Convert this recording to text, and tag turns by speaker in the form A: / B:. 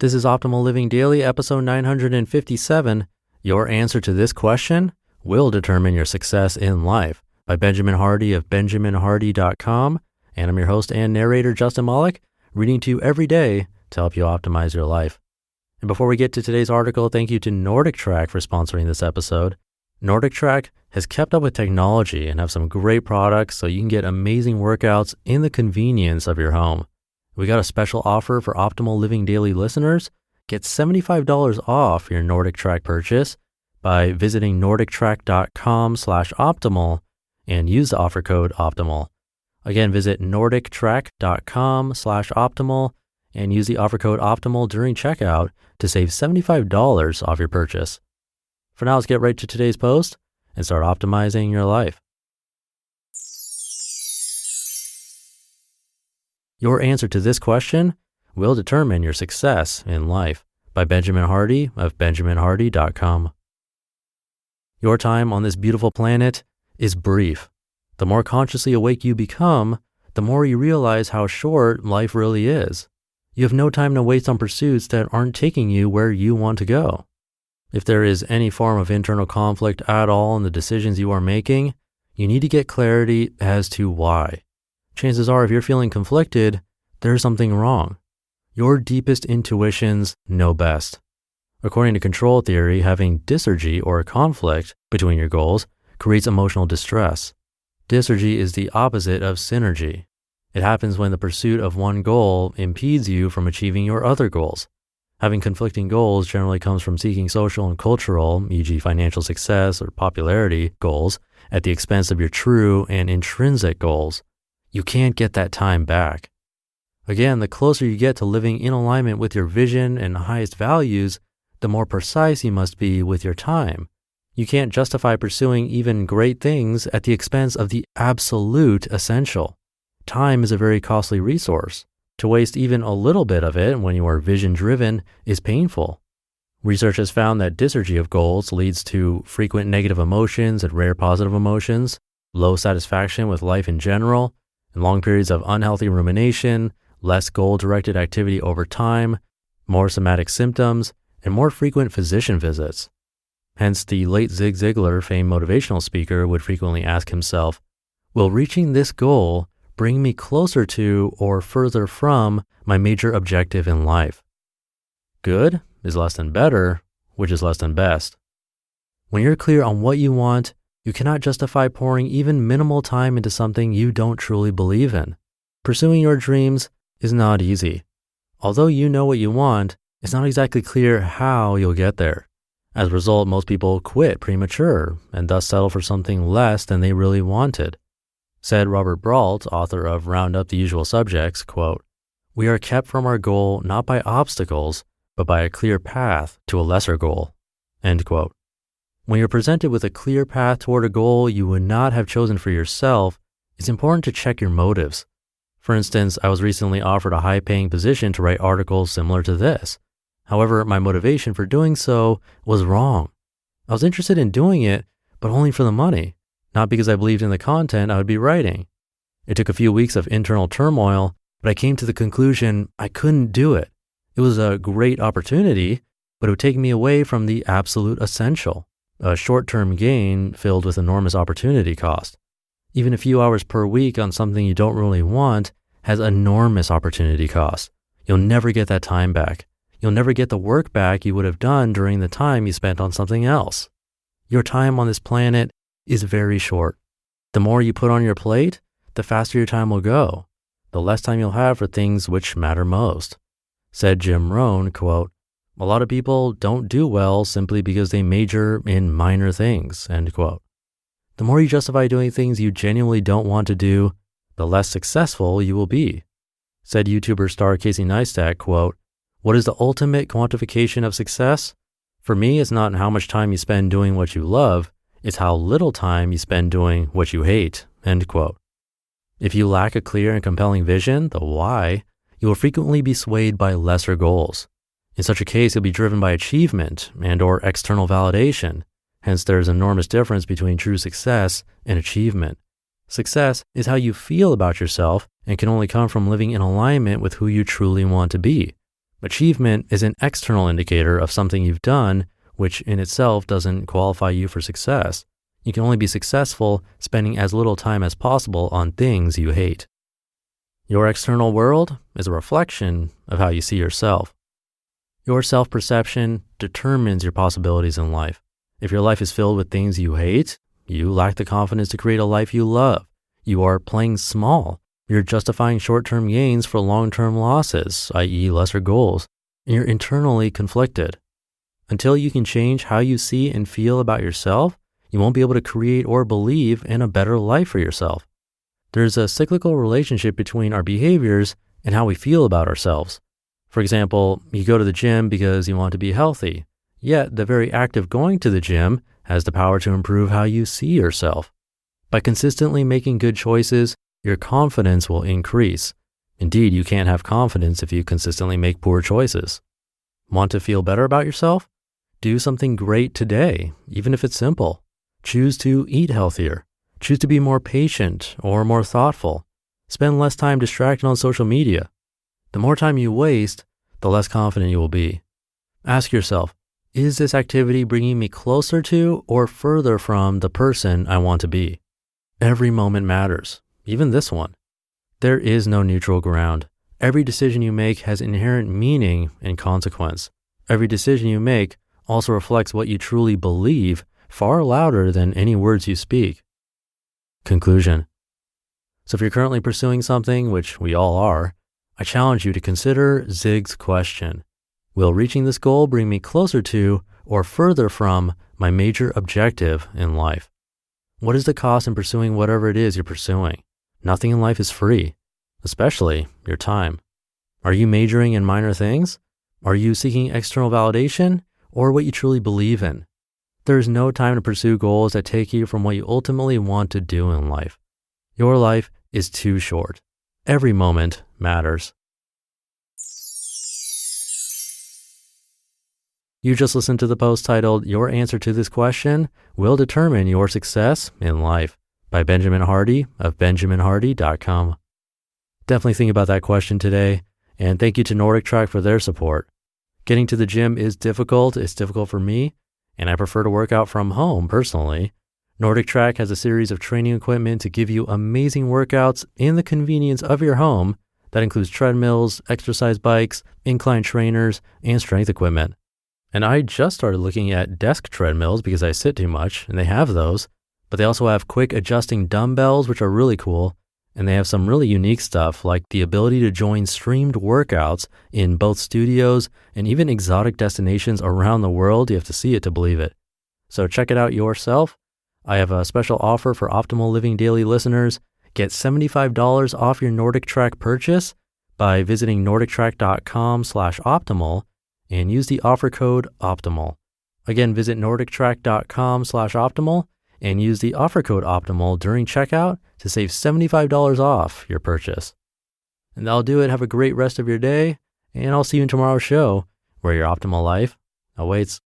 A: This is Optimal Living Daily, episode 957. Your answer to this question will determine your success in life, by Benjamin Hardy of benjaminhardy.com. And I'm your host and narrator, Justin Malik, reading to you every day to help you optimize your life. And before we get to today's article, thank you to NordicTrack for sponsoring this episode. NordicTrack has kept up with technology and have some great products so you can get amazing workouts in the convenience of your home. We got a special offer for Optimal Living Daily listeners. Get $75 off your NordicTrack purchase by visiting nordictrack.com/optimal and use the offer code OPTIMAL. Again, visit nordictrack.com/optimal and use the offer code OPTIMAL during checkout to save $75 off your purchase. For now, let's get right to today's post and start optimizing your life. Your answer to this question will determine your success in life, by Benjamin Hardy of benjaminhardy.com. Your time on this beautiful planet is brief. The more consciously awake you become, the more you realize how short life really is. You have no time to waste on pursuits that aren't taking you where you want to go. If there is any form of internal conflict at all in the decisions you are making, you need to get clarity as to why. Chances are, if you're feeling conflicted, there's something wrong. Your deepest intuitions know best. According to control theory, having dysergy or a conflict between your goals creates emotional distress. Dysergy is the opposite of synergy. It happens when the pursuit of one goal impedes you from achieving your other goals. Having conflicting goals generally comes from seeking social and cultural, e.g. financial success or popularity goals, at the expense of your true and intrinsic goals. You can't get that time back. Again, the closer you get to living in alignment with your vision and highest values, the more precise you must be with your time. You can't justify pursuing even great things at the expense of the absolute essential. Time is a very costly resource. To waste even a little bit of it when you are vision-driven is painful. Research has found that dysergy of goals leads to frequent negative emotions and rare positive emotions, low satisfaction with life in general, and long periods of unhealthy rumination, less goal-directed activity over time, more somatic symptoms, and more frequent physician visits. Hence, the late Zig Ziglar, famed motivational speaker, would frequently ask himself, will reaching this goal bring me closer to or further from my major objective in life? Good is less than better, which is less than best. When you're clear on what you want, you cannot justify pouring even minimal time into something you don't truly believe in. Pursuing your dreams is not easy. Although you know what you want, it's not exactly clear how you'll get there. As a result, most people quit premature and thus settle for something less than they really wanted. Said Robert Brault, author of Round Up the Usual Subjects, quote, "We are kept from our goal not by obstacles, but by a clear path to a lesser goal." End quote. When you're presented with a clear path toward a goal you would not have chosen for yourself, it's important to check your motives. For instance, I was recently offered a high-paying position to write articles similar to this. However, my motivation for doing so was wrong. I was interested in doing it, but only for the money, not because I believed in the content I would be writing. It took a few weeks of internal turmoil, but I came to the conclusion I couldn't do it. It was a great opportunity, but it would take me away from the absolute essential, a short-term gain filled with enormous opportunity cost. Even a few hours per week on something you don't really want has enormous opportunity cost. You'll never get that time back. You'll never get the work back you would have done during the time you spent on something else. Your time on this planet is very short. The more you put on your plate, the faster your time will go, the less time you'll have for things which matter most. Said Jim Rohn, quote, "A lot of people don't do well simply because they major in minor things," end quote. The more you justify doing things you genuinely don't want to do, the less successful you will be. Said YouTuber star Casey Neistat, quote, "What is the ultimate quantification of success? For me, it's not how much time you spend doing what you love, it's how little time you spend doing what you hate," end quote. If you lack a clear and compelling vision, the why, you will frequently be swayed by lesser goals. In such a case, you'll be driven by achievement and or external validation. Hence, there's an enormous difference between true success and achievement. Success is how you feel about yourself and can only come from living in alignment with who you truly want to be. Achievement is an external indicator of something you've done, which in itself doesn't qualify you for success. You can only be successful spending as little time as possible on things you hate. Your external world is a reflection of how you see yourself. Your self-perception determines your possibilities in life. If your life is filled with things you hate, you lack the confidence to create a life you love. You are playing small. You're justifying short-term gains for long-term losses, i.e. lesser goals. And you're internally conflicted. Until you can change how you see and feel about yourself, you won't be able to create or believe in a better life for yourself. There's a cyclical relationship between our behaviors and how we feel about ourselves. For example, you go to the gym because you want to be healthy, yet the very act of going to the gym has the power to improve how you see yourself. By consistently making good choices, your confidence will increase. Indeed, you can't have confidence if you consistently make poor choices. Want to feel better about yourself? Do something great today, even if it's simple. Choose to eat healthier. Choose to be more patient or more thoughtful. Spend less time distracted on social media. The more time you waste, the less confident you will be. Ask yourself, is this activity bringing me closer to or further from the person I want to be? Every moment matters, even this one. There is no neutral ground. Every decision you make has inherent meaning and consequence. Every decision you make also reflects what you truly believe far louder than any words you speak. Conclusion. So if you're currently pursuing something, which we all are, I challenge you to consider Zig's question. Will reaching this goal bring me closer to or further from my major objective in life? What is the cost in pursuing whatever it is you're pursuing? Nothing in life is free, especially your time. Are you majoring in minor things? Are you seeking external validation or what you truly believe in? There is no time to pursue goals that take you from what you ultimately want to do in life. Your life is too short. Every moment matters. You just listened to the post titled, "Your Answer to This Question Will Determine Your Success in Life" by Benjamin Hardy of benjaminhardy.com. Definitely think about that question today, and thank you to Nordic Track for their support. Getting to the gym is difficult. It's difficult for me, and I prefer to work out from home personally. Nordic Track has a series of training equipment to give you amazing workouts in the convenience of your home. That includes treadmills, exercise bikes, incline trainers, and strength equipment. And I just started looking at desk treadmills because I sit too much, and they have those. But they also have quick adjusting dumbbells, which are really cool. And they have some really unique stuff like the ability to join streamed workouts in both studios and even exotic destinations around the world. You have to see it to believe it. So check it out yourself. I have a special offer for Optimal Living Daily listeners. Get $75 off your Nordic Track purchase by visiting nordictrack.com/optimal and use the offer code OPTIMAL. Again, visit nordictrack.com/optimal and use the offer code OPTIMAL during checkout to save $75 off your purchase. And that'll do it. Have a great rest of your day, and I'll see you in tomorrow's show where your optimal life awaits.